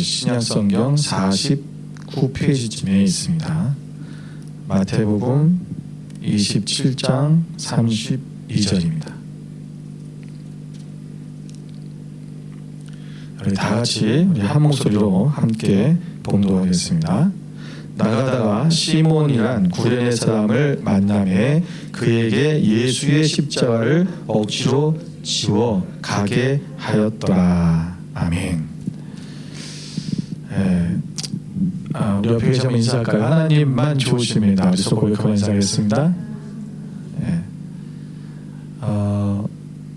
신약성경 49페이지쯤에 있습니다. 마태복음 27장 32절입니다. 우리 다 같이 우리 한 목소리로 함께 봉독하겠습니다. 나가다가 시몬이란 구레네 사람을 만나매 그에게 예수의 십자가를 억지로 지워 가게 하였더라. 아멘. 우리 옆에 계시면 인사할까요? 하나님만 좋으십니다. 우리 고백하고 인사하겠습니다.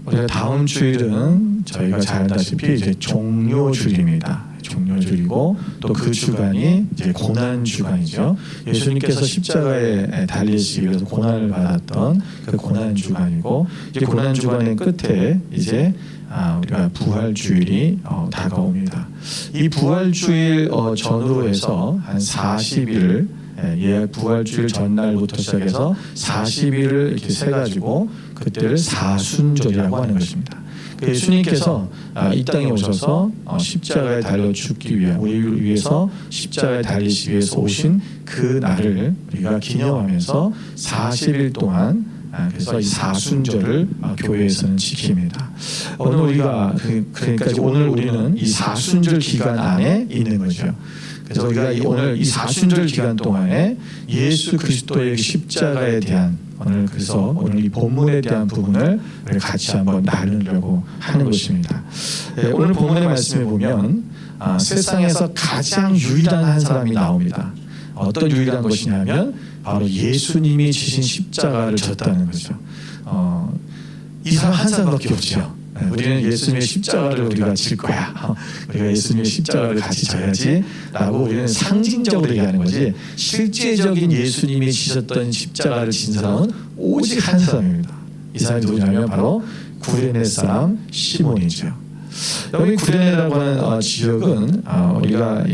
우리가 다음 주일은 저희가 잘 알다시피 이제 종료주일입니다. 종료주일이고 또 그 주간이 이제 고난 주간이죠. 예수님께서 십자가에 달리시기 위해서 고난을 받았던 그 고난 주간이고, 이제 고난 주간의 끝에 이제 우리가 부활주일이 다가옵니다. 이 부활주일 전후로 해서 한 40일, 부활주일 전날부터 시작해서 40일을 이렇게 세가지고 그때를 사순절이라고 하는 것입니다. 예수님께서 이 땅에 오셔서 십자가에 달려 죽기 위해, 우리를 위해서 십자가에 달리시기 위해서 오신 그 날을 우리가 기념하면서 40일 동안, 그래서 이 사순절을 교회에서는 지킵니다. 오늘 우리가 그러니까 오늘 우리는 이 사순절 기간 안에 있는 거죠. 그래서 우리가 오늘 이 사순절 기간 동안에 예수 그리스도의 십자가에 대한 오늘 이 본문에 대한 부분을 같이 한번 나누려고 하는 것입니다. 오늘 본문의 말씀에 보면 세상에서 가장 유일한 한 사람이 나옵니다. 어떤 유일한 것이냐면 바로 예수님이 지신 십자가를 졌다는 거죠. 이 사람 한 사람밖에 없죠. 우리는 예수님의 십자가를 우리가 질 거야. 우리가 예수님의 십자가를 같이 져야지 라고 우리는 상징적으로 얘기하는 거지, 실제적인 예수님이 지셨던 십자가를 진 사람은 오직 한 사람입니다. 이 사람이 누구냐면 바로 구레네 사람 시몬이죠. 여기 구레네라고 하는 지역은 우리가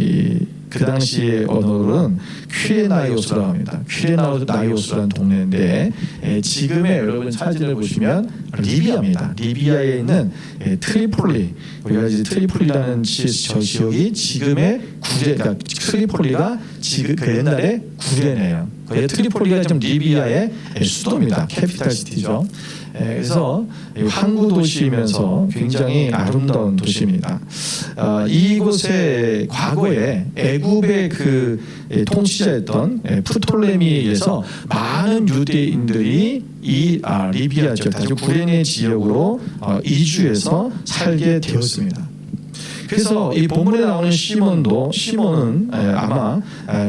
그 당시의 언어로는 퀴레나이오스라고 합니다. 퀴레나이오스라는 동네인데, 지금의 여러분 사진을 보시면 리비아입니다. 리비아에 있는 트리폴리, 우리가 이제 트리폴리라는 저 지역이 지금의 그러니까 트리폴리가 지금 그 옛날에 구레네예요. 트리폴리가 지금 리비아의 수도입니다. 캐피탈 시티죠. 그래서 항구 도시이면서 굉장히 아름다운 도시입니다. 이곳에 과거에 애굽의 그 통치자였던 프톨레미에 의해서 많은 유대인들이 이 리비아 지역, 아주 구레네 지역으로 이주해서 살게 되었습니다. 그래서 이 본문에 나오는 시몬은 아마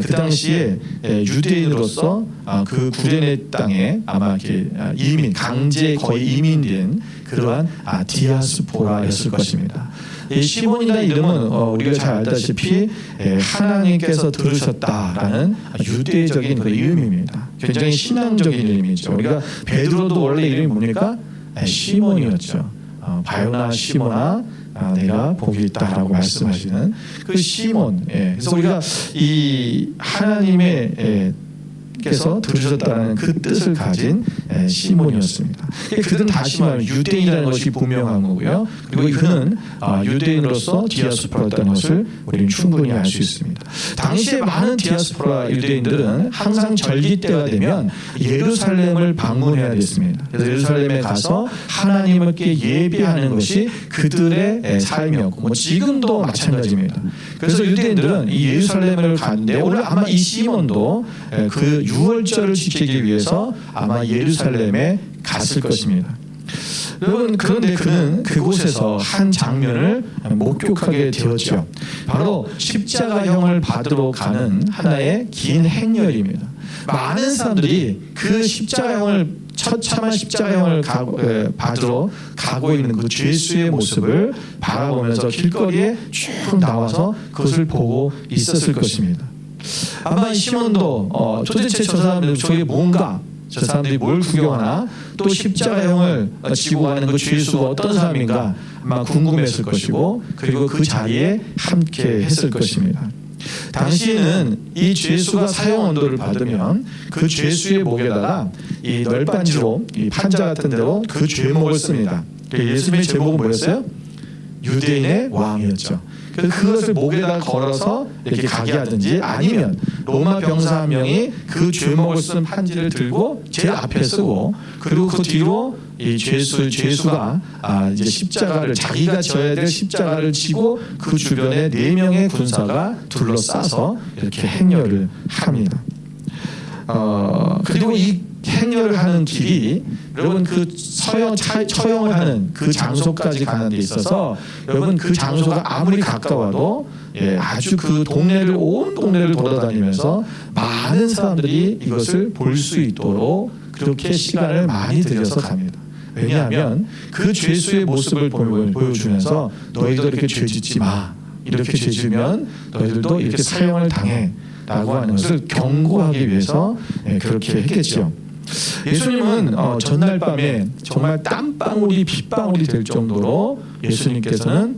그 당시에 유대인으로서 그 구레네 땅에 아마 이렇게 강제 거의 이민된 그러한 디아스포라였을 것입니다. 이 시몬이라는 이름은 우리가 잘 알다시피 하나님께서 들으셨다라는 유대적인 그 이름입니다. 굉장히 신앙적인 이름이죠. 우리가 베드로도 원래 이름이 뭡니까? 시몬이었죠. 바요나 시몬아 내가 복이 있다라고 말씀하시는 그 시몬. 그래서 우리가 이 하나님의 께서 들으셨다는 그 뜻을 가진 시몬이었습니다. 그는 다시 말하면 유대인이라는 것이 분명한 거고요. 그리고 그는 유대인으로서 디아스포라였다는 것을 우리는 충분히 알 수 있습니다. 당시에 많은 디아스포라 유대인들은 항상 절기 때가 되면 예루살렘을 방문해야 됐습니다. 그래서 예루살렘에 가서 하나님께 예배하는 것이 그들의 삶이었고, 지금도 마찬가지입니다. 그래서 유대인들은 이 예루살렘을 갔는데, 오늘 아마 이 시몬도 그 유월절을 지키기 위해서 아마 예루살렘에 갔을 것입니다. 여러분, 그런데 그는 그곳에서 한 장면을 목격하게 되었죠. 바로 십자가형을 받으러 가는 하나의 긴 행렬입니다. 많은 사람들이 그 처참한 십자가형을 받으러 가고 있는 그 죄수의 모습을 바라보면서 길거리에 쭉 나와서 그것을 보고 있었을 것입니다. 아마 이 시몬도 도대체 저 사람들 저게 뭔가, 저 사람들이 뭘 구경하나, 또 십자가형을 지고 가는 그 죄수가 어떤 사람인가 아마 궁금했을 것이고, 그리고 그 자리에 함께 했을 것입니다. 당시에는 이 죄수가 사형 언도를 받으면 그 죄수의 목에다가 이 널빤지로 이 판자 같은 데로 그 죄목을 씁니다. 예수님의 제목은 뭐였어요? 유대인의 왕이었죠. 그래서 그것을 목에다 걸어서 이렇게 가게 하든지, 아니면 로마 병사 한 명이 그 죄목을 쓴 판지를 들고 제일 앞에 쓰고, 그리고 그 뒤로 이 죄수가 이제 십자가를, 자기가 져야 될 십자가를 지고 그 주변에 4명의 군사가 둘러싸서 이렇게 행렬을 합니다. 그리고 이 행렬을 하는 길이, 여러분 그 처형을 하는 그 장소까지 가는 데 있어서, 여러분 그 장소가 아무리 가까워도 아주 그 동네를, 온 동네를 돌아다니면서 많은 사람들이 이것을 볼 수 있도록 그렇게 시간을 많이 들여서 갑니다. 왜냐하면 그 죄수의 모습을 보여주면서 너희도 이렇게 죄 짓지 마, 이렇게 죄 지으면 너희들도 이렇게 사형을 당해 라고 하는 것을 경고하기 위해서 그렇게 했겠죠. 예수님은 전날 밤에 정말 땀방울이 빗방울이 될 정도로 예수님께서는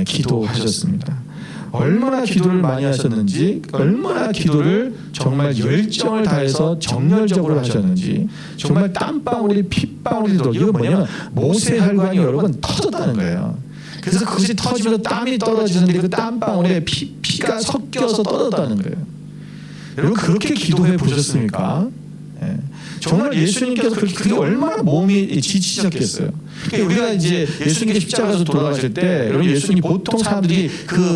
기도하셨습니다. 얼마나 기도를 많이 하셨는지, 얼마나 기도를 정말 열정을 다해서 정열적으로 하셨는지, 정말 땀방울이 핏방울이 들어, 이거 뭐냐면 모세 혈관이 여러분 터졌다는 거예요. 그래서 그것이 터지면서 땀이 떨어지는데 그 땀방울에 피가 섞여서 떨어졌다는 거예요. 여러분 그렇게 기도해 보셨습니까? 정말 예수님께서 그게 얼마나 몸이 지치셨겠어요. 그러니까 우리가 이제 예수님께 십자가에서 돌아가실 때, 여러분 예수님 보통 사람들이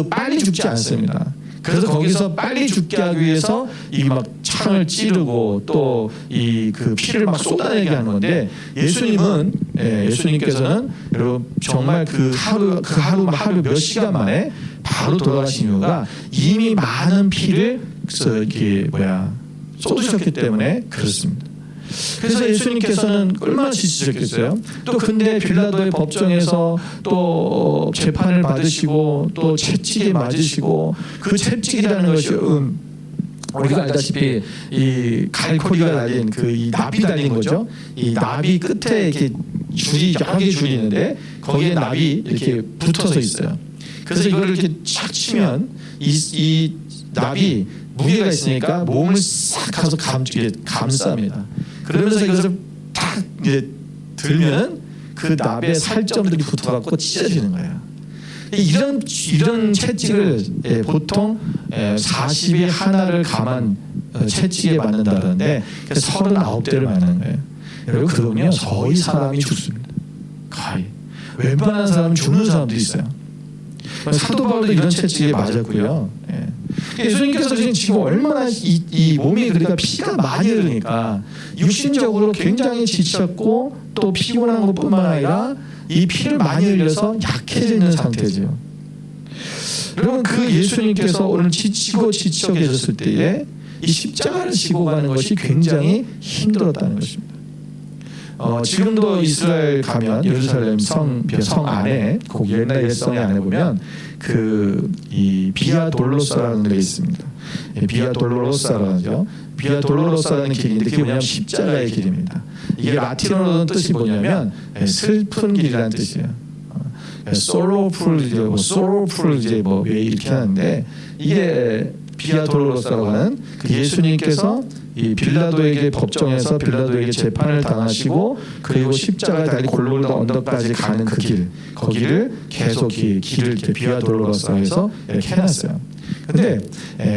빨리 죽지 않습니다. 그래서 거기서 빨리 죽게 하기 위해서 이 막 창을 찌르고 또 이 그 피를 막 쏟아내게 하는 건데, 예수님께서는 여러분 정말 그 하루 몇 시간 만에 바로 돌아가신 이유가 이미 많은 피를 쏟으셨기 때문에 그렇습니다. 그래서 예수님께서는 얼마나 지치셨겠어요. 또 근데 빌라도의 법정에서 또 재판을 받으시고 또 채찍에 맞으시고, 그 채찍이라는 것이 우리가 알다시피 이 갈고리가 달린 이 납이 달린 거죠. 이 납이 끝에 이렇게 여러 개 줄이 있는데 거기에 납이 이렇게 붙어서 있어요. 그래서 이거를 이렇게 착 치면 이 납이 무게가 있으니까 몸을 싹 가서 감쌉니다. 그러면서 이것을 딱 이제 들면 그 납에 살점들이 붙어갖고 찢어지는 거예요. 이런 채찍을 보통 40이 하나를 감한 채찍에 맞는다는데 39대를 맞는 거예요. 여러분 그러면요 거의 사람이 죽습니다. 거의. 웬만한 사람은 죽는 사람도 있어요. 사도 바울도 이런 채찍에 맞았고요. 예수님께서 지금 얼마나 이 몸이 그러니까 피가 많이 흐르니까 육신적으로 굉장히 지쳤고 또 피곤한 것뿐만 아니라 이 피를 많이 흘려서 약해져 있는 상태죠. 여러분 그 예수님께서 오늘 지쳐 계셨을 때에 이 십자가를 지고 가는 것이 굉장히 힘들었다는 것입니다. 지금도 이스라엘 가면 예루살렘 성 안에 그 옛날 옛성에 안에 보면 이 비아 돌로사라는 데 있습니다. 비아 돌로로사라죠. 비아 돌로로사라는 길인데 그게 뭐냐면 십자가의 길입니다. 이게 라틴어로는 뜻이 뭐냐면 슬픈 길이라는 뜻이에요. sorrowful 이제 왜 이렇게 하는데, 이게 비아 돌로로사라고 하는 그 예수님께서 이 빌라도에게 법정에서 빌라도에게 재판을 당하시고 그리고 십자가에 달린 골고다 언덕까지 가는 그 길, 거기를 계속 길을 이렇게 비아 돌로로사에서 이렇게 해놨어요. 근데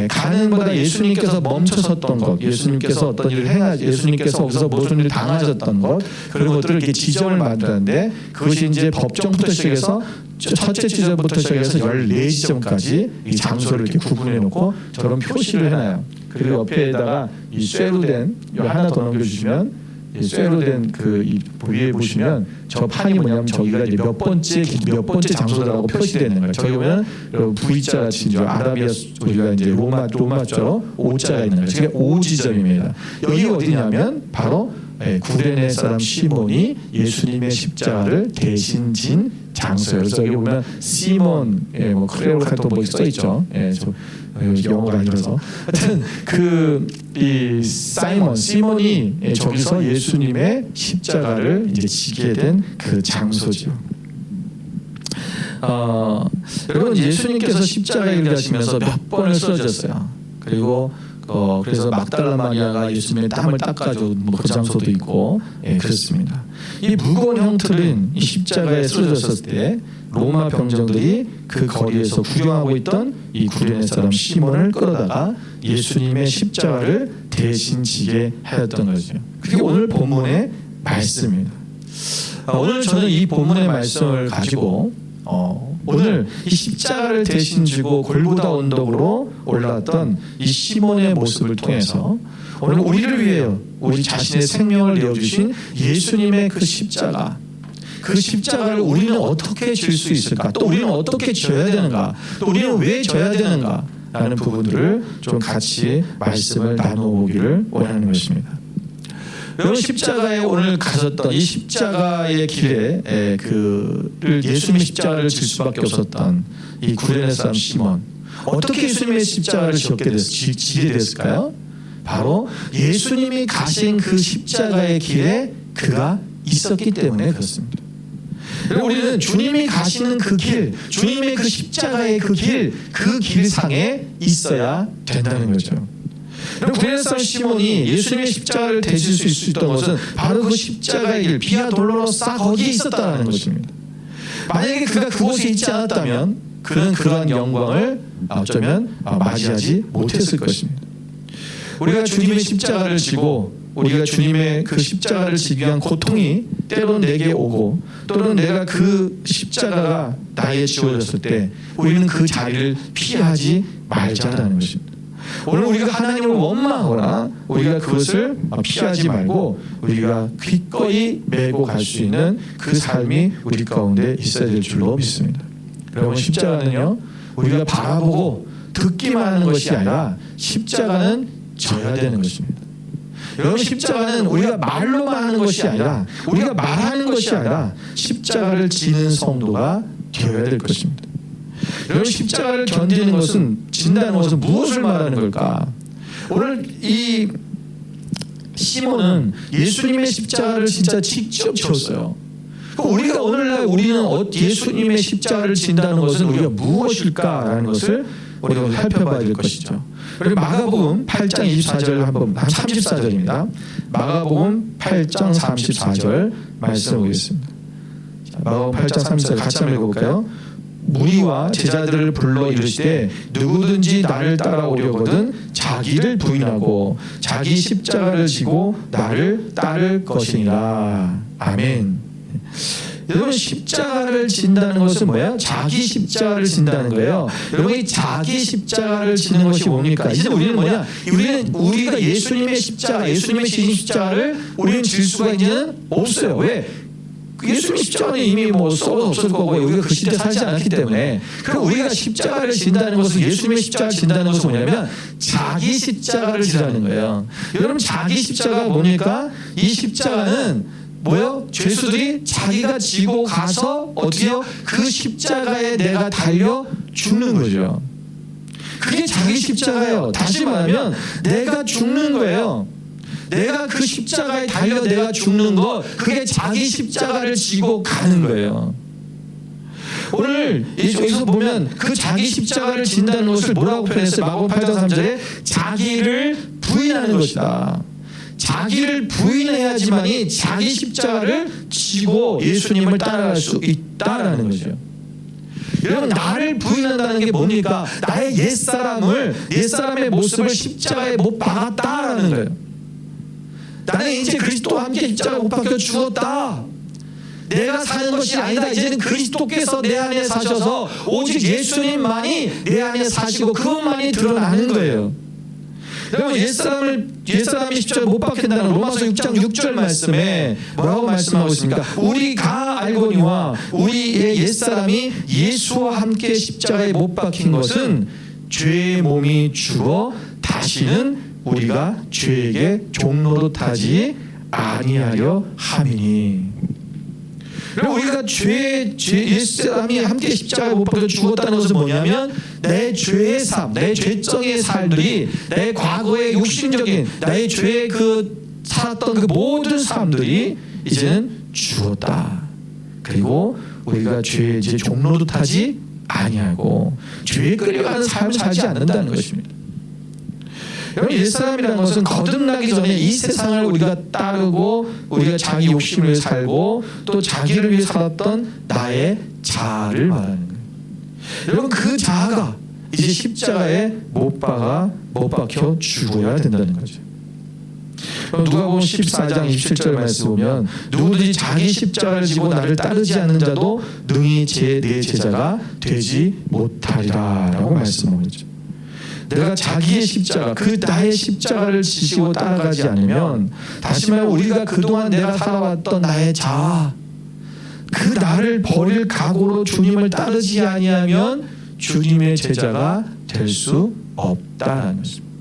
가는 것보다 예수님께서 멈춰섰던 것, 예수님께서 어떤 일을 예수님께서 거기서 무슨 일을 당하셨던 것, 그런 것들을 이렇게 지점을 만드는데, 그것이 이제 법정부터 시작해서 첫째 지점부터 시작해서 14지점까지 이 장소를 이렇게 구분해 놓고 저런 표시를 해놔요. 그리고 옆에다가 이 쇠로 된, 하나 더 넘겨주시면, 쇠로 된 이 위에 보시면 저 판이 뭐냐면 저기가 이제 몇 번째 장소라고 표시되어 있는 거예요. 저기 보면 V자 같이 이제 아라비아 우리가 이제 로마자로 O자가 있는 거예요. 그게 5지점입니다. 여기 어디냐면 바로 구레네 사람 시몬이 예수님의 십자가를 대신 진 장소예요. 그래서 여기 보면 시몬, 크레오카토 써 있죠. 영어가 아니라서 하여튼 이 시몬이 저기서 예수님의 십자가를 이제 지게 된 그 장소죠. 여러분 예수님께서 십자가 일을 하시면서 몇 번을 쓰러졌어요. 그리고 그래서 막달라 마리아가 예수님의 땀을 닦아줘 그 장소도 있고 그렇습니다. 이 무거운 형틀은 이 십자가에 쓰러졌을 때 로마 병정들이 그 거리에서 구경하고 있던 이 구레네 사람 시몬을 끌어다가 예수님의 십자가를 대신 지게 하였던 거죠. 그게 오늘 본문의 말씀입니다. 오늘 저는 이 본문의 말씀을 가지고 오늘 이 십자가를 대신 지고 골고다 언덕으로 올라왔던 이 시몬의 모습을 통해서 오늘 우리를 위해 우리 자신의 생명을 내어주신 예수님의 그 십자가, 그 십자가를 우리는 어떻게 질 수 있을까? 또 우리는 어떻게 져야 되는가? 또 우리는 왜 져야 되는가? 라는 부분들을 좀 같이 말씀을 나눠보기를 원하는 것입니다. 여러분, 십자가에 오늘 가셨던 이 십자가의 길에 예수님의 십자가를 질 수밖에 없었던 이 구레네 사람 시몬, 어떻게 예수님의 십자가를 지게 됐을까요? 바로 예수님이 가신 그 십자가의 길에 그가 있었기 때문에 그렇습니다. 우리는 주님이 가시는 그 길, 주님의 그 십자가의 그 길 상에 있어야 된다는 거죠. 구레네 사람 시몬이 예수님의 십자가를 대실 수 있었던 것은 바로 그 십자가의 길, 비아 돌로로사 거기에 있었다는 것입니다. 만약에 그가 그곳에 있지 않았다면 그는 그러한 영광을 어쩌면 맞이하지 못했을 것입니다. 우리가 주님의 십자가를 지고 우리가 주님의 그 십자가를 지기 위한 고통이 때론 내게 오고 또는 내가 그 십자가가 나에 지워졌을 때 우리는 그 자리를 피하지 말자라는 것입니다. 오늘 우리가 하나님을 원망하거나 우리가 그것을 피하지 말고 우리가 기꺼이 메고 갈 수 있는 그 삶이 우리 가운데 있어야 될 줄로 믿습니다. 여러분, 십자가는요, 우리가 바라보고 듣기만 하는 것이 아니라 십자가는 져야 되는 것입니다. 여러분, 십자가는 우리가 말로만 하는 것이 아니라 우리가 말하는 것이 아니라 십자가를 지는 성도가 되어야 될 것입니다. 여러분, 십자가를 견디는 것은, 진다는 것은 무엇을 말하는 걸까? 오늘 이 시몬은 예수님의 십자가를 진짜 직접 지었어요. 우리가 오늘날 우리는 예수님의 십자가를 진다는 것은 우리가 무엇일까라는 것을 우리가 살펴봐야 될 것이죠. 그리고 마가복음 8장 24절 한번 34절입니다. 마가복음 8장 34절 말씀 보겠습니다. 마가복음 8장 34절 같이 한번 읽어볼까요? 무리와 제자들을 불러 이르시되 누구든지 나를 따라오려거든 자기를 부인하고 자기 십자가를 지고 나를 따를 것이니라. 아멘. 여러분, 십자가를 진다는 것은 뭐예요? 자기 십자가를 진다는 거예요. 여러분, 이 자기 십자가를 지는 것이 뭡니까? 이제 우리는 뭐냐? 우리가 예수님의 십자가, 예수님의 지신 십자가를 우리는 질 수가 이제는 없어요. 왜? 예수님의 십자가는 이미 썩어 없을 거고 우리가 그 시대에 살지 않았기 때문에. 그럼 우리가 십자가를 진다는 것은, 예수님의 십자가를 진다는 것은 뭐냐면 자기 십자가를 지라는 거예요. 여러분, 자기 십자가가 뭡니까? 이 십자가는 뭐요? 죄수들이 자기가 지고 가서 어디요? 그 십자가에 내가 달려 죽는 거죠. 그게 자기 십자가예요. 다시 말하면 내가 죽는 거예요. 내가 그 십자가에 달려 내가 죽는 거, 그게 자기 십자가를 지고 가는 거예요. 오늘 여기서 보면 그 자기 십자가를 진다는 것을 뭐라고 표현했어요? 마가복음 8장 3절에 자기를 부인하는 것이다. 자기를 부인해야지만이 자기 십자가를 지고 예수님을 따라갈 수 있다라는 거죠. 여러분, 나를 부인한다는 게 뭡니까? 나의 옛사람의 모습을 십자가에 못 박았다라는 거예요. 나는 이제 그리스도와 함께 십자가에 못 박혀 죽었다. 내가 사는 것이 아니다. 이제는 그리스도께서 내 안에 사셔서 오직 예수님만이 내 안에 사시고 그것만이 드러나는 거예요. 여러분, 옛사람이 십자가에 못 박힌다는 로마서 6장 6절 말씀에 뭐라고 말씀하고 있습니까? 우리가 알거니와 우리의 옛사람이 예수와 함께 십자가에 못 박힌 것은 죄의 몸이 죽어 다시는 우리가 죄에게 종노릇하지 아니하려 함이니. 우리가 옛사람이 함께 십자가에 못 박혀 죽었다는 것은 뭐냐면 내 죄의 삶, 내 죄성의 삶들이, 내 과거의 육신적인 나의 죄의 살았던 그 모든 삶들이 이제는 죽었다. 그리고 우리가 죄에 이제 종노릇하지 아니하고 죄에 끌려가는 삶을 살지 않는다는 것입니다. 여러분, 옛사람이라는 것은 거듭나기 전에 이 세상을 우리가 따르고 우리가 자기 욕심을 위해 살고 또 자기를 위해 살았던 나의 자아를 말하는 거예요. 여러분, 그 자아가 이제 십자가에 못 박혀 죽어야 된다는 거죠. 누가복음 14장 27절 말씀 보면 누구든지 자기 십자가를 지고 나를 따르지 않는 자도 능히 내 제자가 되지 못하리라 라고 말씀하고 있죠. 내가 자기의 십자가, 그 나의 십자가를 지시고 따라가지 않으면, 다시 말해 우리가 그동안 내가 살아왔던 나의 자아, 그 나를 버릴 각오로 주님을 따르지 아니하면 주님의 제자가 될 수 없다는 것입니다.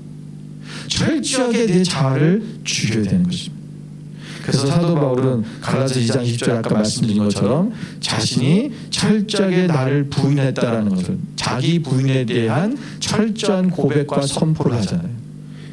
철저하게 내 자아를 죽여야 되는 것입니다. 그래서 사도 바울은 갈라디아 2장 20절 아까 말씀드린 것처럼 자신이 철저하게 나를 부인했다라는 것을, 자기 부인에 대한 철저한 고백과 선포를 하잖아요.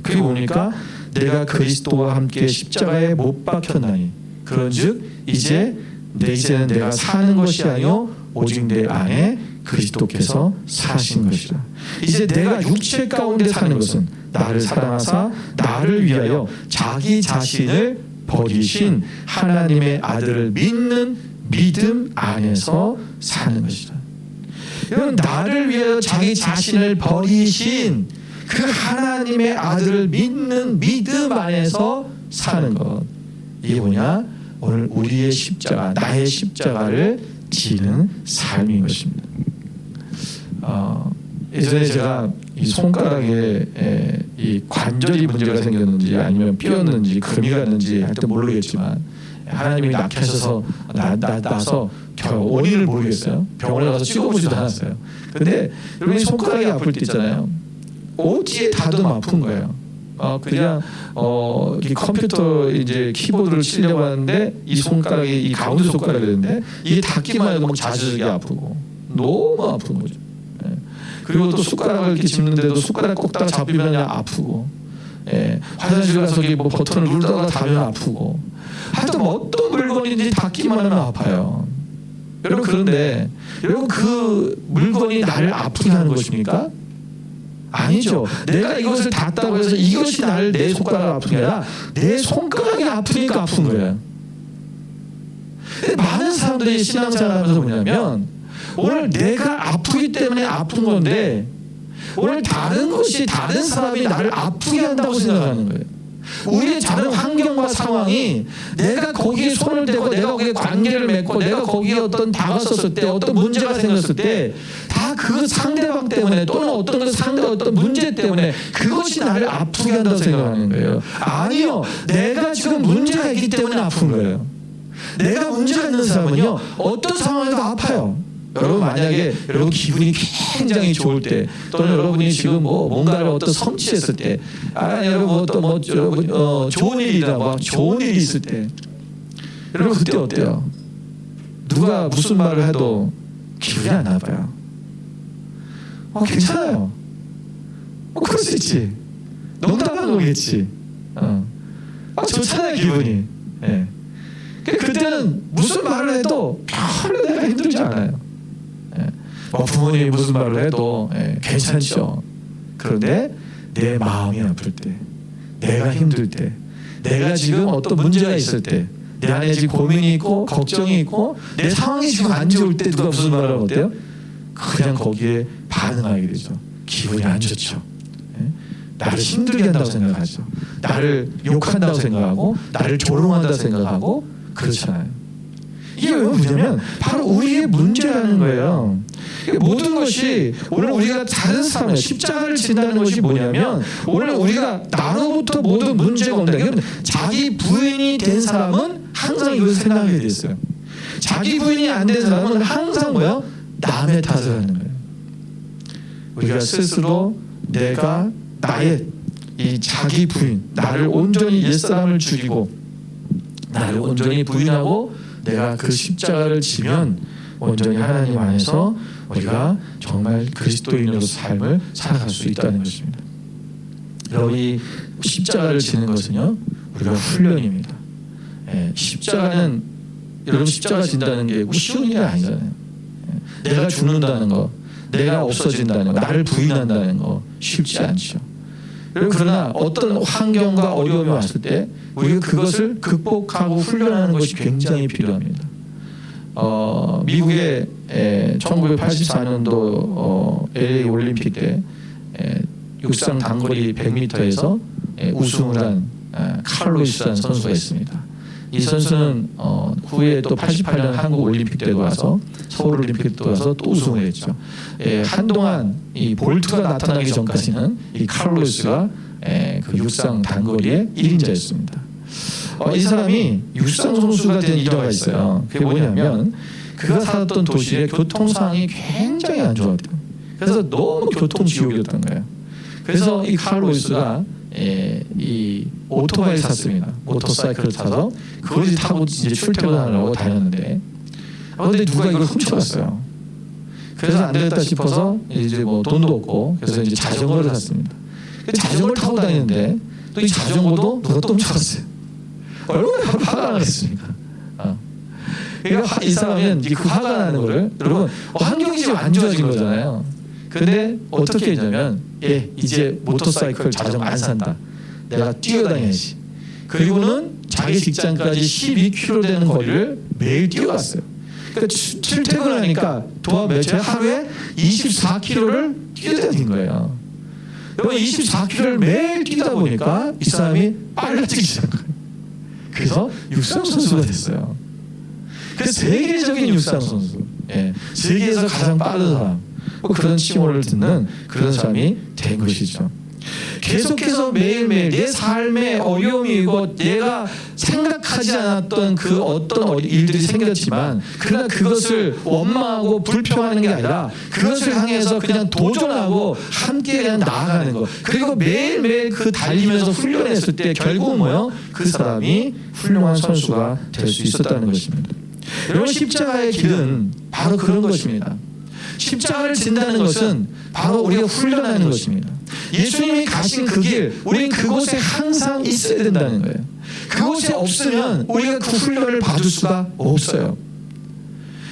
그게 뭡니까? 내가 그리스도와 함께 십자가에 못 박혔나니 그런즉 이제는 내가 사는 것이 아니요 오직 내 안에 그리스도께서 사신 것이라. 이제 내가 육체 가운데 사는 것은 나를 사랑하사 나를 위하여 자기 자신을 버리신 하나님의 아들을 믿는 믿음 안에서 사는 것이라. 여러분, 나를 위하여 자기 자신을 버리신 그 하나님의 아들을 믿는 믿음 안에서 사는 것, 이게 뭐냐? 오늘 우리의 십자가, 나의 십자가를 지는 삶인 것입니다. 예전에 제가 이 손가락에 이 관절이 문제가 생겼는지 아니면 삐었는지 금이 갔는지 할 때 모르겠지만, 하나님이 낙하셔서 나서 원인을 모르겠어요. 병원에 가서 찍어보지도 않았어요. 근데 여러분이 손가락이 아플 때 있잖아요. 어디에 닿아도 아픈 거예요. 그냥 이 컴퓨터 이제 키보드를 치려고 하는데 이 손가락이, 이 가운데 손가락이었는데 이게 닿기만 해도 막 자주적이 아프고 너무 아픈 거죠. 그리고 또 숟가락을 이렇게 짚는데도 숟가락 꽂다가 잡히면 그냥 아프고, 화장실 가서 뭐 버튼을 누르다가 닿으면 아프고, 하여튼 뭐 어떤 물건인지 닿기만 하면 아파요. 여러분, 그런데 여러분, 그 물건이 나를 아프게 하는 것입니까? 아니죠. 내가 이것을 닿았다고 해서 이것이 나를, 내 손가락을 아프게 아니라 내 손가락이 아프니까 아픈 거예요. 많은 사람들이 신앙생활하면서 뭐냐면 오늘 내가 아프기 때문에 아픈 건데 오늘 다른 것이, 다른 사람이 나를 아프게 한다고 생각하는 거예요. 우리의 다른 환경과 상황이, 내가 거기에 손을 대고 내가 거기에 관계를 맺고 내가 거기에 어떤 다가섰을 때, 어떤 문제가 생겼을 때 다 그 상대방 때문에 또는 어떤 어떤 문제 때문에 그것이 나를 아프게 한다고 생각하는 거예요. 아니요, 내가 지금 문제가 있기 때문에 아픈 거예요. 내가 문제가 있는 사람은요 어떤 상황에도 아파요. 여러분, 만약에 여러분 기분이 굉장히 좋을 때, 또는 여러분이 지금 뭔가를 어떤 성취했을 때, 여러분 좋은 일이나 좋은 일이 있을 때, 여러분 그때 어때요? 누가 무슨 말을 해도 기분이 안 나빠요. 괜찮아요. 그럴 수 있지. 농담한 거겠지. 좋잖아요, 기분이. 그때는 무슨 말을 해도 별로 내가 힘들지 않아요. 부모님이 무슨 말을 해도 괜찮죠. 그런데 내 마음이 아플 때, 내가 힘들 때, 내가 지금 어떤 문제가 있을 때, 내 안에 지금 고민이 있고 걱정이 있고 내 상황이 지금 안 좋을 때 누가 무슨 말을 하면 어때요? 그냥 거기에 반응하게 되죠. 기분이 안 좋죠. 나를 힘들게 한다고 생각하죠. 나를 욕한다고 생각하고 나를 조롱한다고 생각하고 그렇잖아요. 이게 왜 뭐냐면 바로 우리의 문제라는 거예요. 모든 것이 오늘 우리가 다른 사람의 십자가를 진다는 것이 뭐냐면, 오늘 우리가 나로부터 모든 문제가 온다. 자기 부인이 된 사람은 항상 이것을 생각하게 돼 있어요. 자기 부인이 안 된 사람은 항상 뭐요? 남의 탓을 하는 거예요. 우리가 스스로 내가 나의 이 자기 부인, 나를 온전히 옛사람을 죽이고 나를 온전히 부인하고 내가 그 십자가를 지면 온전히 하나님 안에서 우리가 정말 그리스도인으로서 삶을 살아갈 수 있다는 것입니다. 여기 십자가를 지는 것은요 우리가 훈련입니다. 십자가는, 여러분 십자가 진다는 게 쉬운 일이 아니잖아요. 내가 죽는다는 거, 내가 없어진다는 거, 나를 부인한다는 거 쉽지 않죠. 그러나 어떤 환경과 어려움이 왔을 때 우리가 그것을 극복하고 훈련하는 것이 굉장히 필요합니다. 미국의 1984년도 LA 올림픽 때 육상 단거리 100m에서 우승을 한 칼로이스라는 선수가 있습니다. 이 선수는 후에 또 88년 한국 올림픽 때도 와서 서울 올림픽 때도 와서 또 우승을 했죠. 한동안 이 볼트가 나타나기 전까지는 이 칼로이스가 그 육상 단거리의 1인자였습니다. 이 사람이 육상 선수가 된 일화가 있어요. 그게 뭐냐면 그가 살았던 도시의 교통상황이 굉장히 안 좋았대요. 그래서 너무 교통지옥이었던 거예요. 그래서 이 칼로이스가 이 오토바이를 샀습니다. 모터사이클을 타서 그걸 타고 이제 출퇴근하려고 다녔는데 근데 누가 이걸 훔쳐갔어요. 그래서 안 되겠다 싶어서 이제 뭐 돈도 없고 그래서 이제 자전거를 샀습니다. 자전거를 타고 다니는데 또 이 자전거도 누가 또 훔쳐갔어요. 얼마나 화가 나겠습니까? 그러니까 이 사람은 그 화가 나는 거를 여러분 환경이 지금 안 좋아진 거잖아요. 근데 어떻게 했냐면 이제 모터사이클 자전거 안 산다. 내가 뛰어다녀야지. 그리고는 자기 직장까지 12km 되는 거리를 매일 뛰어갔어요. 그러니까 출퇴근을 하니까 하루에 24km를 뛰어다닌 거예요. 여러분 24km를 매일 뛰다 보니까 이 사람이 빨라지기 시작한 거예요. 그래서 육상 선수가 됐어요. 그래서 세계적인 육상 선수, 세계에서 가장 빠른 사람, 그런 칭호를 듣는 그런 사람이 된 것이죠. 계속해서 매일매일 내 삶의 어려움이고 내가 생각하지 않았던 그 어떤 일들이 생겼지만 그러나 그것을 원망하고 불평하는 게 아니라 그것을 향해서 그냥 도전하고 함께 그냥 나아가는 것. 그리고 매일매일 그 달리면서 훈련했을 때 결국은 뭐요? 그 사람이 훌륭한 선수가 될 수 있었다는 것입니다. 여러분 십자가의 길은 바로 그런 것입니다. 십자가를 진다는 것은 바로 우리가 훈련하는 것입니다. 예수님이 가신 그 길, 우리는 그곳에 항상 있어야 된다는 거예요. 그곳에 없으면 우리가 그 훈련을 받을 수가 없어요.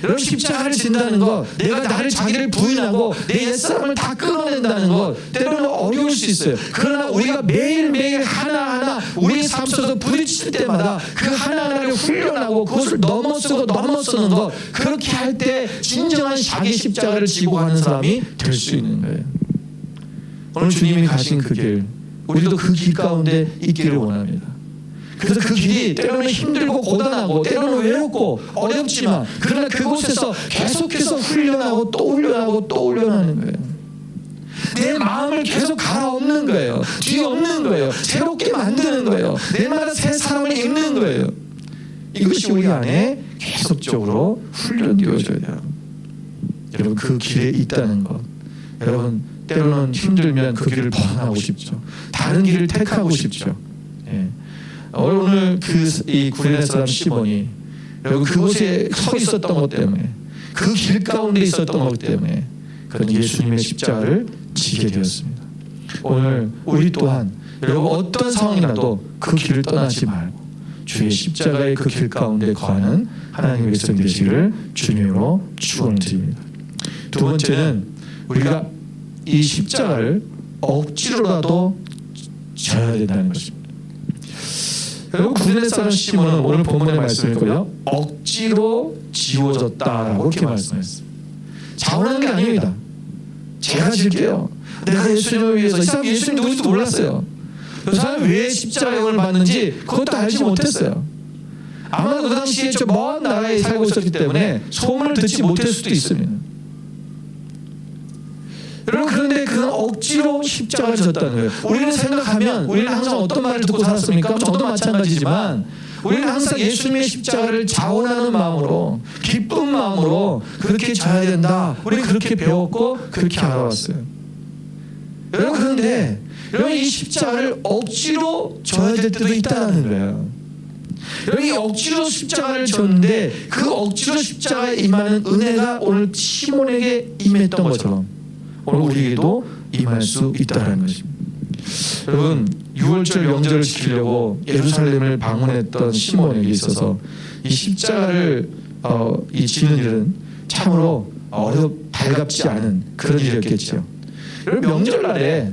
여러분 십자가를 진다는 것, 내가 나를 자기를 부인하고 내 옛사람을 다 끊어낸다는 것 때로는 어려울 수 있어요. 그러나 우리가 매일매일 하나하나 우리 삶 속에서 부딪힐 때마다 그 하나하나를 훈련하고 그것을 넘어서는 것, 그렇게 할 때 진정한 자기 십자가를 지고 가는 사람이 될 수 있는 거예요. 오늘 주님이 가신 그 길, 우리도 그 길 가운데 있기를 원합니다. 그래서 그 길이 때로는 힘들고 고단하고 때로는 외롭고 어렵지만 그러나 그곳에서 계속해서 훈련하고 또 훈련하고 또 훈련하는 거예요. 내 마음을 계속 갈아엎는 거예요. 뒤엎는 거예요. 새롭게 만드는 거예요. 내마다 새 사람을 입는 거예요. 이것이 우리 안에 계속적으로 훈련되어져야 돼요. 여러분 그 길에 있다는 것. 여러분 때로는 힘들면 그 길을 벗어나고 싶죠. 다른 길을 택하고 싶죠. 오늘 이 구레네 사람 시몬이 여러분 그곳에 서 있었던 것 때문에 그 길 가운데 있었던 것 때문에 그는 예수님의 십자가를 지게 되었습니다. 오늘 우리 또한 여러분 어떤 상황이라도 그 길을 떠나지 말고 주의 십자가의 그 길 가운데 거하는 하나님의 백성 되시기를 주님으로 축원을 드립니다. 두 번째는 우리가 이 십자가를 억지로라도 져야 된다는 것입니다. 여러분 구레네 사람 시몬은 오늘 본문의 말씀이고요. 억지로 지워졌다라고 이렇게 말씀했습니다. 자원한 게 아닙니다. 제가 질게요. 내가 예수님을 위해서 이 사람 예수님 누구지도 몰랐어요. 그 사람이 왜 십자가를 받는지 그것도 알지 못했어요. 아마도 그 당시에 저 먼 나라에 살고 있었기 때문에 소문을 듣지 못할 수도 있습니다. 여러분 그런데 그는 억지로 십자가를 졌다는 거예요. 우리는 생각하면 우리는 항상 어떤 말을 듣고 살았습니까? 저도 마찬가지지만 우리는 항상 예수님의 십자가를 자원하는 마음으로 기쁜 마음으로 그렇게 져야 된다. 우리는 그렇게 배웠고 그렇게 알아왔어요. 여러분 그런데 여러분 이 십자가를 억지로 져야 될 때도 있다는 거예요. 여러분 이 억지로 십자가를 졌는데 그 억지로 십자가에 임하는 은혜가 오늘 시몬에게 임했던 것처럼 오늘 우리에게도 임할 수 있다는 것입니다. 여러분 6월절 명절을 지키려고 예루살렘을 방문했던 시몬에게 있어서 이 십자가를 이 지는 일은 참으로 발갑지 않은 그런 일이었겠죠. 여러분 명절날에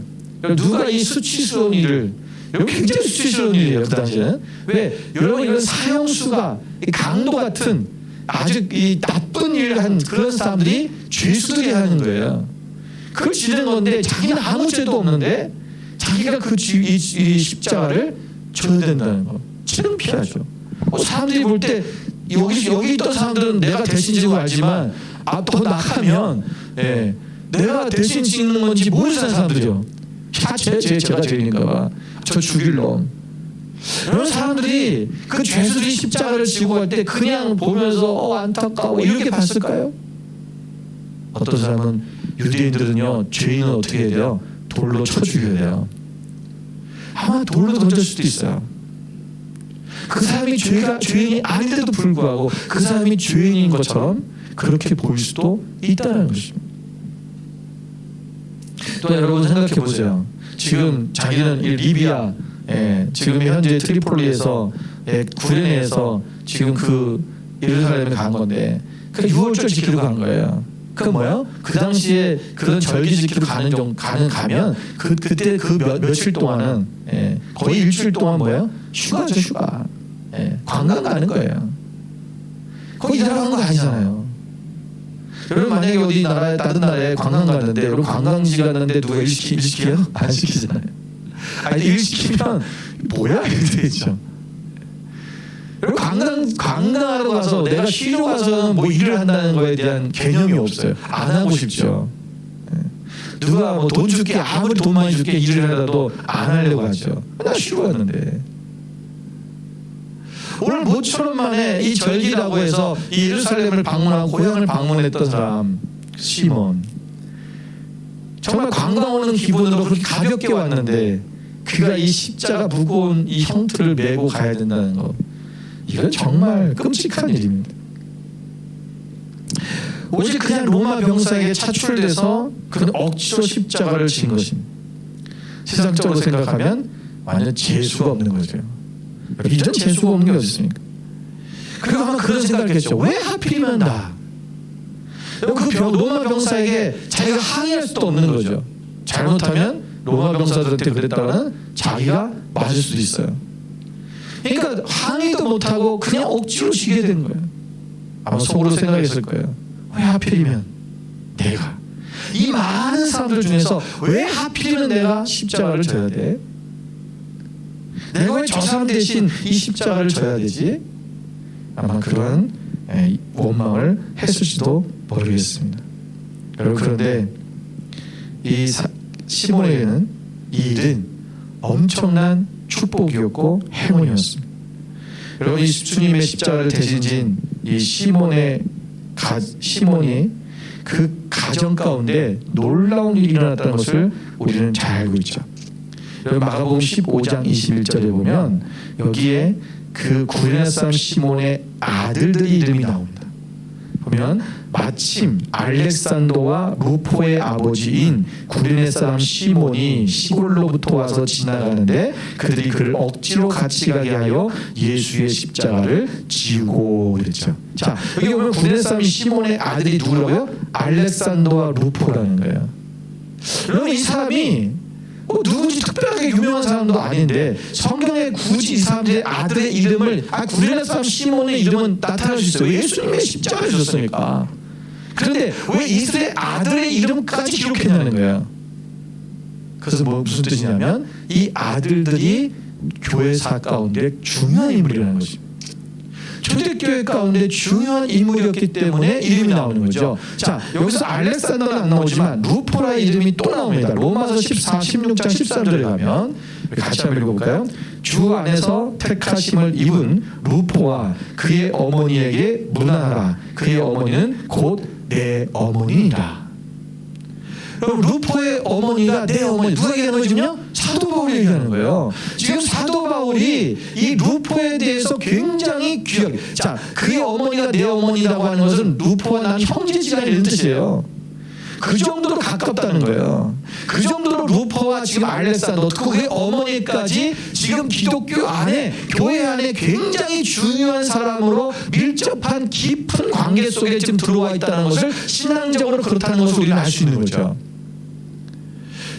누가 이 수치스러운 일을, 여기 굉장히 수치스러운 일이에요 그 당시에는. 왜? 여러분 이런 사형수가 강도 같은 아주 이 나쁜 일을 한 그런 사람들이 죄수들이 하는 거예요. 그걸 지는 건데 자기는 아무 죄도 없는데 자기가 이 십자가를 져야 된다는 거. 창피하죠. 사람들이 볼 때 여기 있던 사람들은 내가 대신 지고 알지만 더 나가면 내가 대신 지는 건지 모르는 사람들이죠. 제가 죄인인가 봐. 저 죽일 놈. 이런 사람들이 그 죄수들이 십자가를 지고 갈 때 그냥 보면서 안타까워 이렇게 봤을까요? 어떤 사람은 유대인들은요 죄인은 어떻게 해야 돼요? 돌로 쳐 죽여야 돼요. 아마 돌로 던질 수도 있어요. 그 사람이 죄인이 아닌데도 불구하고 그 사람이 죄인인 것처럼 그렇게 보일 수도 있다는 것입니다. 또 여러분 생각해 보세요. 지금 자기는 리비아, 지금 현재 트리폴리에서 구레네에서 지금 그 예루살렘에 간 건데 그 6월절 지키러 간 거예요. 그 뭐요? 그 당시에 그런 절기 지키러 가면 그때 그 며칠 동안은 거의 일주일 동안 뭐예요? 휴가죠, 휴가. 관광 가는 거예요. 거기 일하러 간 거 아니잖아요. 여러분 만약에 어디 나라에 다른 나라에 관광 갔는데 여러분 관광지 갔는데 누가 일 시켜요? 안 시키잖아요. 아니 일 시키면 뭐야 이렇게 되죠. 여러분 관광하러 가서 내가 쉬러 가서는 뭐 일을 한다는 거에 대한 개념이 없어요. 안 하고 싶죠. 누가 뭐 돈 줄게 아무리 돈 많이 줄게 일을 하라도 안 하려고 하죠. 나 쉬러 갔는데. 오늘 모처럼 만에 이 절기라고 해서 이 예루살렘을 방문하고 고향을 방문했던 사람 시몬, 정말 관광 오는 기분으로 그렇게 가볍게 왔는데 그가 이 십자가 무거운 이 형틀을 메고 가야 된다는 것, 이건 정말 끔찍한 일입니다. 오직 그냥 로마 병사에게 차출돼서 그는 억지로 십자가를 진 것입니다. 세상적으로 생각하면 완전 재수가 없는 거죠. 이런 재수가 없는 게 어디 있습니까? 그리고 아마 그런 생각했죠. 왜 하필이면 나? 그 로마 병사에게 자기가 항의할 수도 없는 거죠. 잘못하면 로마 병사들한테 그랬다가는 자기가 맞을 수도 있어요. 그러니까 항의도 못하고 그냥 억지로 지게 된 거예요. 아마 속으로 생각했을 거예요. 왜 하필이면 내가, 이 많은 사람들 중에서 왜 하필이면 내가 십자가를 져야 돼? 내가 왜 저 사람 대신 이 십자가를 져야 되지? 아마 그런 원망을 했을지도 모르겠습니다. 여러분, 그런데 이 시몬에게는 이 일은 엄청난 축복이었고 행운이었습니다. 여러분, 이 주님의 십자가를 대신 진 이 시몬이 그 가정 가운데 놀라운 일이 일어났다는 것을 우리는 잘 알고 있죠. 여러분, 마가복음 15장 21절에 보면 여기에 그 구레네 사람 시몬의 아들들의 이름이 나옵니다. 보면 마침 알렉산더와 루포의 아버지인 구레네 사람 시몬이 시골로부터 와서 지나가는데 그들이 그를 억지로 같이 가게 하여 예수의 십자가를 지우고 그랬죠. 자, 여기 보면 구레네 사람 시몬의 아들이 누구라고요? 알렉산더와 루포라는 거예요. 여러분, 이 사람이 누군지 특별하게 유명한 사람도 아닌데 성경에 굳이 이 사람들의 아들의 이름을, 구레네 사람 시몬의 이름은 나타날 수 있어요. 예수님의 십자가를 졌으니까. 그런데 왜 이스라엘 아들의 이름까지 기록했냐는 거예요. 그래서 무슨 뜻이냐면 이 아들들이 교회사 가운데 중요한 인물이라는 것입니다. 초대교회 가운데 중요한 인물이었기 때문에 이름이 나오는 거죠. 자, 여기서 알렉산더는 안 나오지만 루포라의 이름이 또 나옵니다. 로마서 16장 13절에 가면 같이 한번 읽어볼까요? 주 안에서 택하심을 입은 루포와 그의 어머니에게 문안하라. 그의 어머니는 곧 내 어머니이다. 그럼 루포의 어머니가 내 어머니, 누가 얘기하는 거죠? 사도 바울이 얘기하는 거예요. 지금 사도 바울이 이 루포에 대해서 굉장히 귀하게, 자, 그의 어머니가 내 어머니라고 하는 것은 루포와 난 형제지간이 이런 뜻이에요. 그 정도로 가깝다는 거예요. 그 정도로 루포와 지금 알렉산더, 그의 어머니까지 지금 기독교 안에, 교회 안에 굉장히 중요한 사람으로 밀접한 깊은 관계 속에 지금 들어와 있다는 것을, 신앙적으로 그렇다는 것을 우리는 알 수 있는 거죠.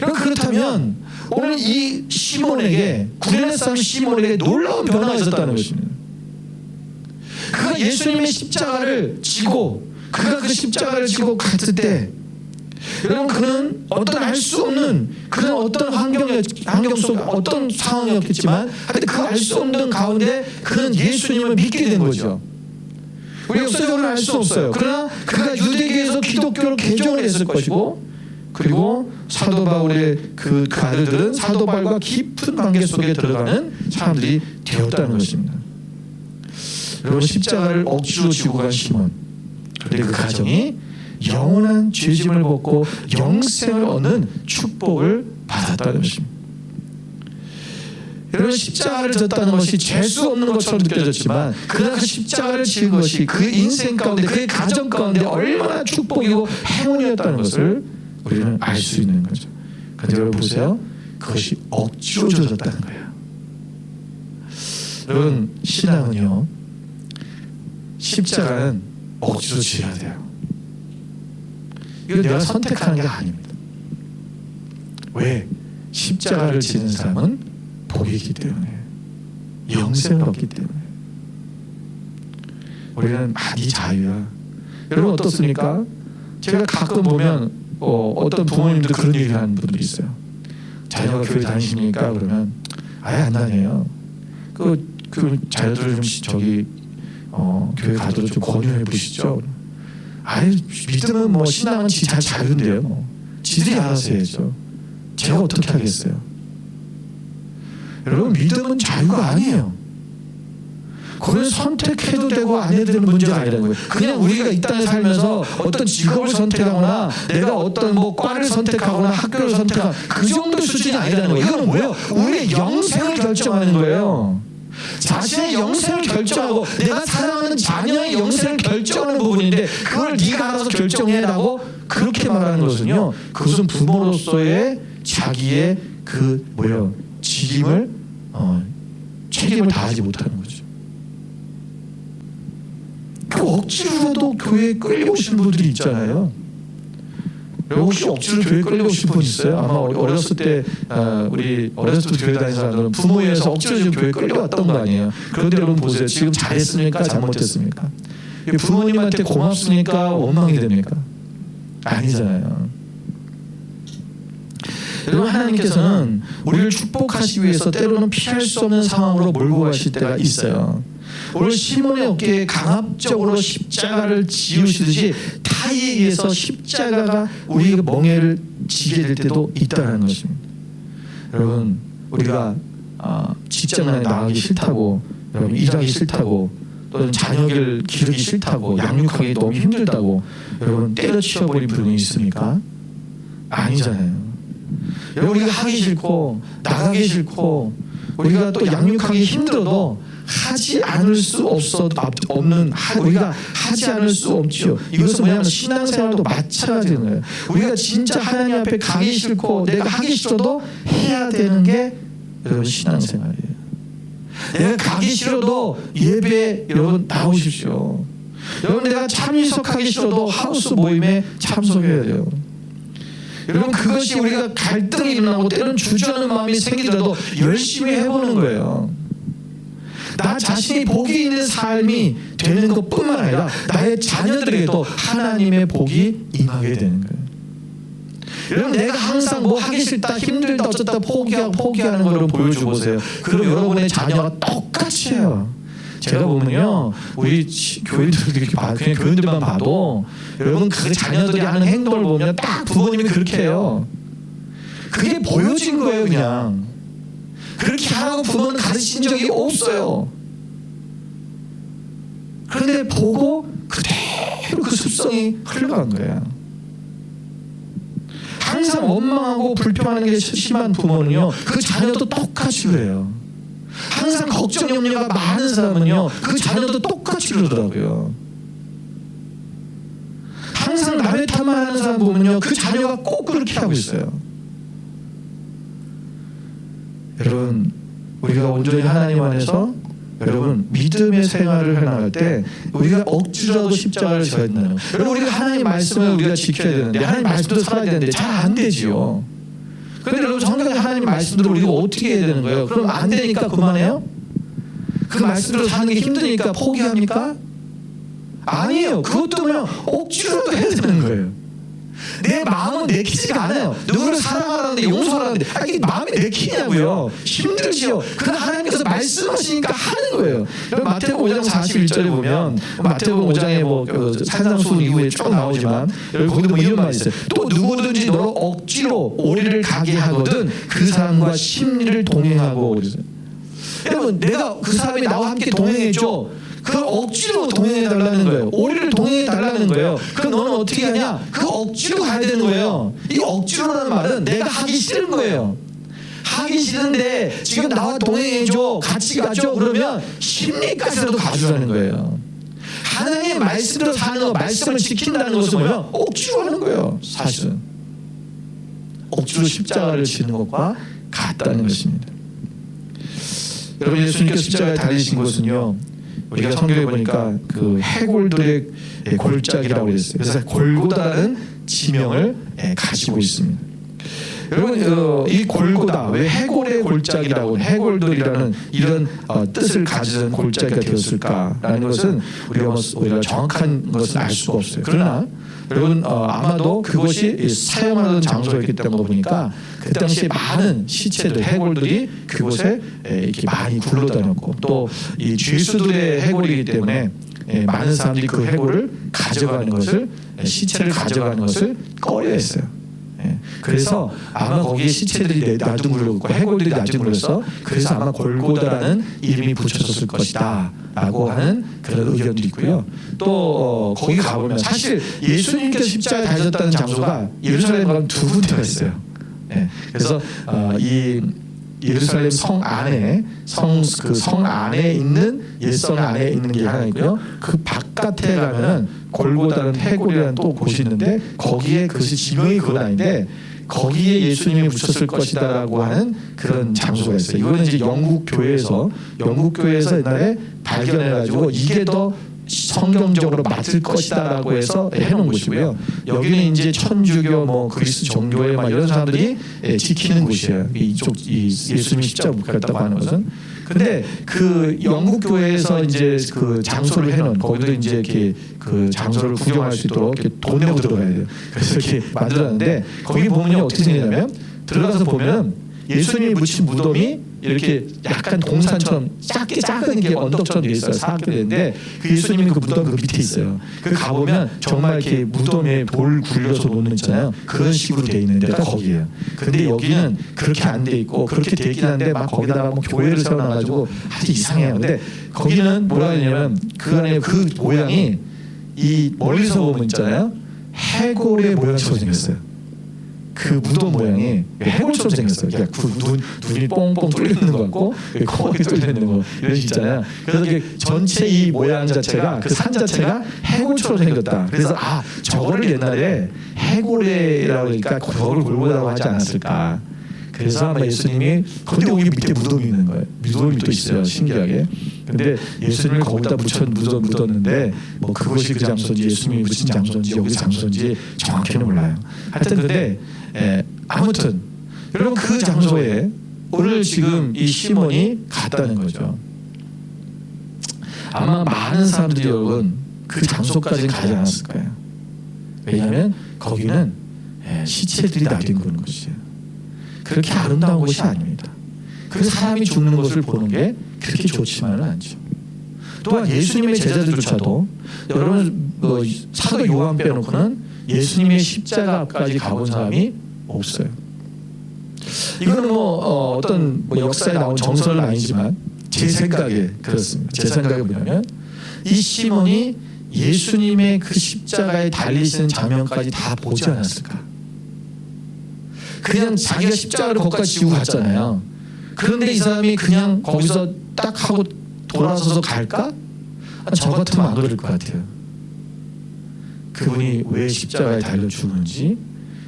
그렇다면 오늘 이 시몬에게, 구레네 사람 시몬에게 놀라운 변화가 있었다는 것입니다. 그가 예수님의 십자가를 지고, 그가 그 십자가를 지고 갔을 때, 여러분, 그는 어떤 알 수 없는 그런 어떤 환경 속 어떤 상황이었겠지만, 하여튼 그 알 수 없는 가운데 그는 예수님을 믿게 된 거죠. 우리 역사적으로는 알 수 없어요. 그러나 그가 유대교에서 기독교로 개종을 했을 것이고, 그리고 사도 바울의 그 아들들은 사도 바울과 깊은 관계 속에 들어가는 사람들이 되었다는 것입니다. 여러분, 십자가를 억지로 지고 간 시몬, 그런데 그 가정이 영원한 죄짐을 벗고 영생을 얻는 축복을 받았다는 것입니다. 여러분, 십자가를 졌다는 것이 재수 없는 것처럼 느껴졌지만, 그러나 그 십자가를 지은 것이 그 인생 가운데, 그의 가정 가운데 얼마나 축복이고 행운이었다는 것을 우리는 알 수 있는 거죠. 그런데 여러분 보세요, 그것이 억지로 져졌다는 거예요. 여러분, 신앙은요, 십자가는 억지로 지어야 돼요. 이거 내가 선택하는 게 아닙니다. 왜? 십자가를 지는 사람은 복이 있기 때문에, 영생을 얻기 때문에. 우리는 네 자유야. 여러분 어떻습니까? 제가 가끔 보면 어떤 부모님들 그런 얘기를 하는 분들이 있어요. 자녀가 교회 다니십니까? 그러면 아예 안 다녀요. 그 자녀들을 좀 교회 가도록 좀 권유해 보시죠. 아예 믿음은 뭐 신앙은 잘 자유인데요. 지들이 알아서 해야죠. 제가 어떻게 하겠어요? 여러분, 믿음은 자유가 아니에요. 그건 선택해도 되고 안 해도 되는 문제가 아니라는 거예요. 그냥 우리가 이 땅에 살면서 어떤 직업을 선택하거나 내가 어떤 과를 선택하거나 학교를 선택하거나 그 정도의 수준이 아니라는 거예요. 이건 뭐예요? 우리의 영생을 결정하는 거예요. 자신의 영생을 결정하고 내가 사랑하는 자녀의 영생을 결정하는 부분인데, 그걸 네가 알아서 결정해라고 그렇게 말하는 것은요, 그것은 부모로서의 자기의 책임을 다하지 못하는 거죠. 억지로라도 교회에 끌려오신 분들이 있잖아요. 혹시 억지로 교회 끌려오신 분 있어요? 아마 어렸을 때 우리 어렸을 때 교회 다니는 사람들은 부모에 의해서 억지로 지금 교회 끌려왔던 거 아니에요. 그런데 여러분 보세요. 지금 잘했습니까? 잘못했습니까? 부모님한테 고맙습니까? 원망이 됩니까? 아니잖아요. 여러분, 하나님께서는 우리를 축복하시기 위해서 때로는 피할 수 없는 상황으로 몰고 가실 때가 있어요. 오늘 시몬의 어깨에 강압적으로 십자가를 지우시듯이 타이에 의해서 십자가가 우리의 멍에를 지게 될 때도 있다는 것입니다. 여러분, 우리가 직장에 나가기 싫다고, 여러분 일하기 싫다고, 또는 자녀를 기르기 싫다고, 양육하기 너무 힘들다고 여러분 때려치워버린 분이 있습니까? 아니잖아요. 여러분, 우리가 하기 싫고 나가기 싫고 우리가 또 양육하기 힘들어도 하지 않을 수 없는, 우리가 하지 않을 수 없죠. 이것은 뭐냐면 신앙생활도 마찬가지인 거예요. 우리가 진짜 하나님 앞에 가기 싫고 내가 하기 싫어도 해야 되는 게 여러분 신앙생활이에요. 내가 가기 싫어도 예배에 여러분 나오십시오. 여러분, 내가 참석하기 싫어도 하우스 모임에 참석해야 돼요. 여러분, 그것이 우리가 갈등이 일어나고 때로는 주저하는 마음이 생기더라도 열심히 해보는 거예요. 나 자신이 복이 있는 삶이 되는 것뿐만 아니라 나의 자녀들에게도 하나님의 복이 임하게 되는 거예요. 여러분, 내가 항상 하기 싫다, 힘들다, 어쩌다 포기하는 걸 보여주고 보세요. 그럼 여러분의 자녀가 똑같이 해요. 제가 보면요, 우리 교인들 이렇게 그냥 교인들만 봐도 여러분 그 자녀들이 하는 행동을 보면 딱 부모님이 그렇게 해요. 그게 보여진 거예요. 그냥 그렇게 하라고 부모는 가르친 적이 없어요. 그런데 보고 그대로 그 습성이 흘러간 거예요. 항상 원망하고 불평하는 게 심한 부모는요, 그 자녀도 똑같이 그래요. 항상 걱정 염려가 많은 사람은요, 그 자녀도 똑같이 그러더라고요. 항상 남의 탓만 하는 사람 보면요, 그 자녀가 꼭 그렇게 하고 있어요. 여러분, 우리가 온전히 하나님 안에서 여러분 믿음의 생활을 해나갈 때 우리가 억지로라도 십자가를 져야 된다는 거예요. 여러분, 우리가 하나님 말씀을 우리가 지켜야 되는데, 하나님 말씀도 살아야 되는데 잘 안 되지요. 그런데 여러분, 성경에 하나님 하나님 말씀대로 우리가 어떻게 해야 되는 거예요? 그럼 안 되니까 그만해요? 그 말씀대로 사는 게 힘드니까 포기합니까? 아니에요. 그것도 그냥 억지로도 해야 되는 거예요. 내 마음은 내키지가 않아요. 누구를 사랑하라는데 용서하라는데 이게 마음이 내키냐고요. 힘들지요. 그러나 하나님께서 말씀하시니까 하는 거예요. 마태복음 5장 41절에 보면 마태복음 5장에 그 산상수훈 이후에 쭉 나오지만 거기도 이런 말이 있어요. 또 누구든지 너를 억지로 오리를 가게 하거든 그 사람과 심리를 동행하고 그러세요. 여러분 내가 그 사람이 나와 함께 동행해줘. 그걸 억지로 동행해달라는 거예요. 오리를 동행해달라는 거예요. 그럼 너는 어떻게 하냐? 그 억지로 가야 되는 거예요. 이 억지로라는 말은 내가 하기 싫은 거예요. 하기 싫은데 지금 나와 동행해줘. 같이 가죠. 그러면 심리까지라도 가주라는 거예요. 하나님의 말씀대로 사는 거, 말씀을 지킨다는 것은 뭐예요? 억지로 하는 거예요. 사실은. 억지로 십자가를 지는 것과 같다는 것입니다. 여러분 예수님께서 십자가에 달리신 것은요. 우리가 성경에 보니까 그 해골들의 골짜기라고 했어요. 그래서 골고다라는 지명을 가지고 있습니다. 여러분 이 골고다 왜 해골의 골짜기라고 해골들이라는 이런 뜻을 가진 골짜기가 되었을까라는 것은 우리가 정확한 것은 알 수가 없어요. 그러나 여러분 아마도 그것이 사용하던 장소였기 때문에 보니까 그 당시에 많은 시체들 해골들이 그곳에 이렇게 많이 굴러다녔고 또 이 죄수들의 해골이기 때문에 많은 사람들이 그 해골을 가져가는 것을 시체를 가져가는 것을 꺼려했어요. 그래서 아마 거기에 시체들이 놔둔 굴렸고 해골들이 놔둔 굴려서 그래서 아마 골고다라는 이름이 붙여졌을 것이다 라고 하는 그런 의견도 있고요. 또 거기 가보면 사실 예수님께서 십자가에 달렸다는 장소가 예루살렘에 가면 두 군데가 있어요. 그래서 이 예루살렘 성 안에 성 안에 있는 옛성 안에 있는 게 하나 있고요. 그 바깥에 가면은 골고다는 해골이라는 또 곳이 있는데 거기에 그것이 지명이 그건 아닌데 거기에 예수님이 붙였을 것이다라고 하는 그런 장소가 있어요. 이거는 이제 영국 교회에서 옛날에 발견해가지고 이게 더 성경적으로 맞을 것이다라고 해서 해놓은 곳이고요. 여기는 이제 천주교, 그리스 종교의 이런 사람들이 지키는 곳이에요. 이쪽 예수님이 십자가 못 갔다고 하는 것은. 근데 그 영국 교회에서 이제 그 장소를 해놓은 거기도 이제 이렇게 그 장소를 구경할 수 있도록 이렇게 돈 내고 들어가야 돼요. 그래서 이렇게 만들었는데 거기 보면요 어떻게 생기냐면 들어가서 보면 예수님이 묻힌 무덤이 이렇게 약간 동산처럼 작은 게 언덕처럼 돼 있어요. 사각게 되는데 그 예수님이 그 무덤 그 밑에 있어요. 그 가보면 정말 이렇게 무덤에 돌 굴려서 놓는 있잖아요. 그런 식으로 돼 있는 데가 거기예요. 근데 여기는 그렇게 안 돼 있고 그렇게 돼 있긴 한데 막 거기다가 교회를 세워놔가지고 아주 이상해요. 근데 거기는 뭐라 하냐면 그 안에 그 모양이 이 멀리서 보면 있잖아요. 해골의 모양처럼 생겼어요. 그 무덤 모양이 해골처럼 생겼어요. 그러니까 눈이 뽕뽕 뚫려 있는 것 같고 코가 뚫려 있는 거 이런 식 있잖아요. 그래서 이게 전체 이 모양 자체가 그 산 자체가 해골처럼 생겼다. 그래서 저거를 옛날에 해골이라고 하니까 저걸 골고다라고 하지 않았을까. 그래서 아마 예수님이 근데 여기 밑에 무덤이 있는 거예요. 무덤이 또 있어요. 신기하게. 근데 예수님을 거기다 묻었는데 그것이 그 장소인지 예수님이 묻힌 장소인지 여기 장소인지 정확히는 몰라요. 하여튼 근데 아무튼 여러분 그 장소에 오늘 지금 이 시몬이 갔다는 거죠. 아마 많은 사람들이 여러분 그 장소까지는 가지 않았을 거예요. 왜냐하면 거기는 시체들이 놔둔 그런 곳이에요. 그렇게 아름다운 곳이 아닙니다. 그래서 사람이 죽는 것을 보는 게 그렇게 좋지만은 않죠. 또한 예수님의 제자들조차도 여러분 사도 요한 빼놓고는 예수님의 십자가 앞까지 가본 사람이 없어요. 이거는 어떤 역사에 나온 정설은 아니지만 제 생각에 그렇습니다. 제 생각에 뭐냐면 이 시몬이 예수님의 그 십자가에 달리시는 장면까지 다 보지 않았을까? 그냥 자기가 십자가를 거기까지 지고 갔잖아요. 그런데 이 사람이 그냥 거기서 딱 하고 돌아서서 갈까? 저 같으면 안 그럴 것 같아요. 그분이 왜 십자가에 달려 죽는지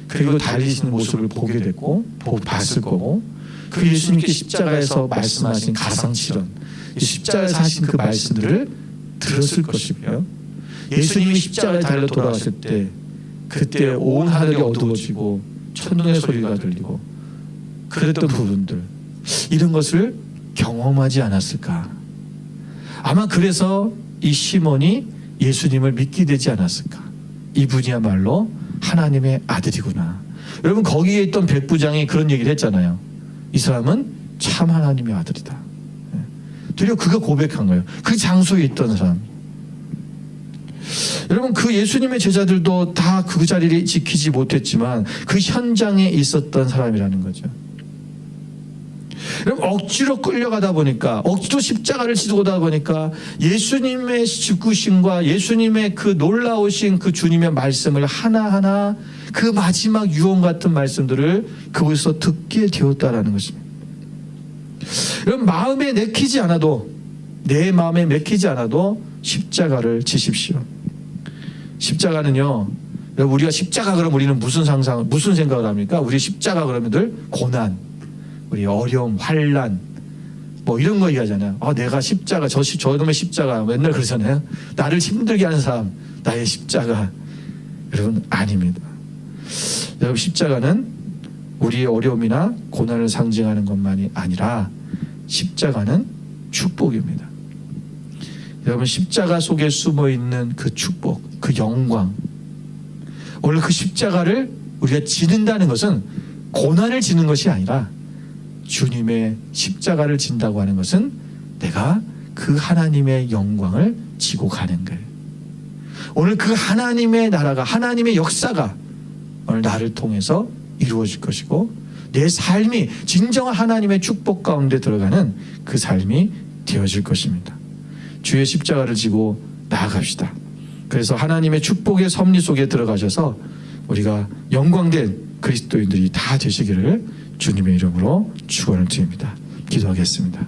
그리고 달리시는 모습을 보게 됐고 봤을 거고 그 예수님께 십자가에서 말씀하신 가상실현 십자가에서 하신 그 말씀들을 들었을 것이고요. 예수님이 십자가에 달려 돌아가실 때 그때 온 하늘이 어두워지고 천둥의 소리가 들리고 그 그랬던 부분들, 이런 것을 경험하지 않았을까? 아마 그래서 이 시몬이 예수님을 믿게 되지 않았을까? 이분이야말로 하나님의 아들이구나. 여러분, 거기에 있던 백부장이 그런 얘기를 했잖아요. 이 사람은 참 하나님의 아들이다. 드디어 그가 고백한 거예요. 그 장소에 있던 사람. 여러분, 그 예수님의 제자들도 다 그 자리를 지키지 못했지만 그 현장에 있었던 사람이라는 거죠. 여러분, 억지로 끌려가다 보니까, 억지로 십자가를 지고다 보니까 예수님의 죽으심과 예수님의 그 놀라우신 그 주님의 말씀을 하나하나, 그 마지막 유언 같은 말씀들을 그곳에서 듣게 되었다라는 것입니다. 여러분, 마음에 내키지 않아도, 내 마음에 맥히지 않아도 십자가를 지십시오. 십자가는요, 여러분, 우리가 십자가 그러면 우리는 무슨 생각을 합니까? 우리 십자가 그러면 늘 고난, 우리 어려움, 환난, 뭐 이런 거 얘기하잖아요. 내가 십자가, 저놈의 십자가 맨날 그러잖아요. 나를 힘들게 하는 사람, 나의 십자가. 여러분, 아닙니다. 여러분, 십자가는 우리의 어려움이나 고난을 상징하는 것만이 아니라 십자가는 축복입니다. 여러분, 십자가 속에 숨어있는 그 축복, 그 영광, 오늘 그 십자가를 우리가 지는다는 것은 고난을 지는 것이 아니라 주님의 십자가를 진다고 하는 것은 내가 그 하나님의 영광을 지고 가는 거예요. 오늘 그 하나님의 나라가, 하나님의 역사가 오늘 나를 통해서 이루어질 것이고, 내 삶이 진정한 하나님의 축복 가운데 들어가는 그 삶이 되어질 것입니다. 주의 십자가를 지고 나아갑시다. 그래서 하나님의 축복의 섭리 속에 들어가셔서 우리가 영광된 그리스도인들이 다 되시기를 주님의 이름으로 축원을 드립니다. 기도하겠습니다.